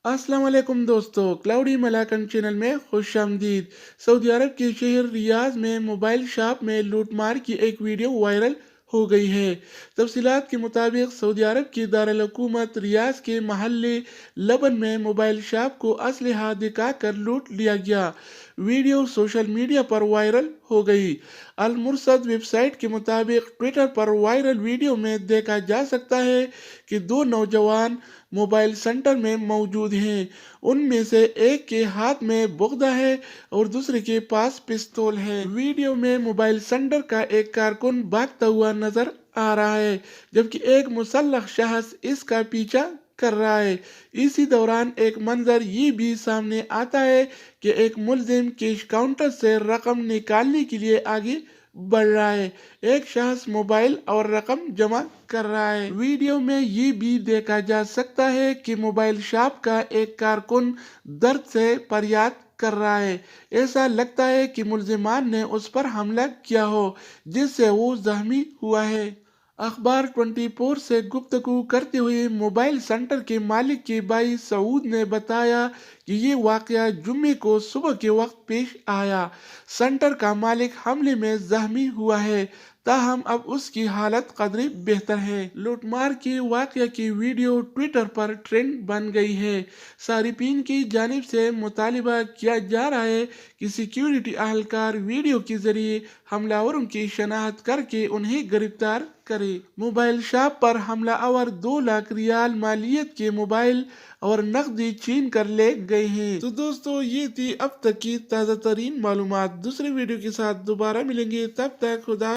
अस्सलाम वालेकुम दोस्तों, क्लाउडी मलाकन चैनल में खुश आमदीद। सऊदी अरब के शहर रियाज में मोबाइल शॉप में लूटमार की एक वीडियो वायरल हो गई है। तफसीलात के मुताबिक सऊदी अरब की दारुल हुकूमत रियाज के महल्ले लबन में मोबाइल शॉप को असलहा दिखाकर लूट लिया गया। वीडियो सोशल मीडिया पर वायरल हो गई। अल मुरसद वेबसाइट के मुताबिक ट्विटर पर वायरल वीडियो में देखा जा सकता है कि दो नौजवान मोबाइल सेंटर में मौजूद हैं। उनमें से एक के हाथ में बोगदा है और दूसरे के पास पिस्तौल है। वीडियो में मोबाइल सेंटर का एक कारकुन भागता हुआ नजर आ रहा है, जबकि एक मुसल्लह शख्स इसका पीछा कर रहा है। इसी दौरान एक मंजर ये भी सामने आता है कि एक मुल्जिम कैश काउंटर से रकम निकालने के लिए आगे बढ़ रहा है। एक शख्स मोबाइल और रकम जमा कर रहा है। वीडियो में ये भी देखा जा सकता है कि मोबाइल शॉप का एक कारकुन दर्द से फरियाद कर रहा है। ऐसा लगता है कि मुल्जिमान ने उस पर हमला किया हो, जिससे वो जख्मी हुआ है। अखबार 24 से गुफ्तगू करते हुए मोबाइल सेंटर के मालिक के भाई सऊद ने बताया कि ये वाकया जुम्मे को सुबह के वक्त पेश आया। सेंटर का मालिक हमले में जख्मी हुआ है, ताहम अब उसकी हालत कदरे बेहतर है। लूटमार के वाकया की वीडियो ट्विटर पर ट्रेंड बन गई है। सारिफीन की जानिब से मुतालिबा किया जा रहा है कि सिक्योरिटी अहलकार वीडियो के जरिए हमलावरों की शनाख्त करके उन्हें गिरफ्तार करे। मोबाइल शॉप पर हमलावर 2 लाख रियाल मालियत के मोबाइल और नकदी छीन कर ले गए हैं। तो दोस्तों, ये थी अब तक की ताज़ा तरीन मालूमात। दूसरे वीडियो के साथ दोबारा मिलेंगे, तब तक खुदा।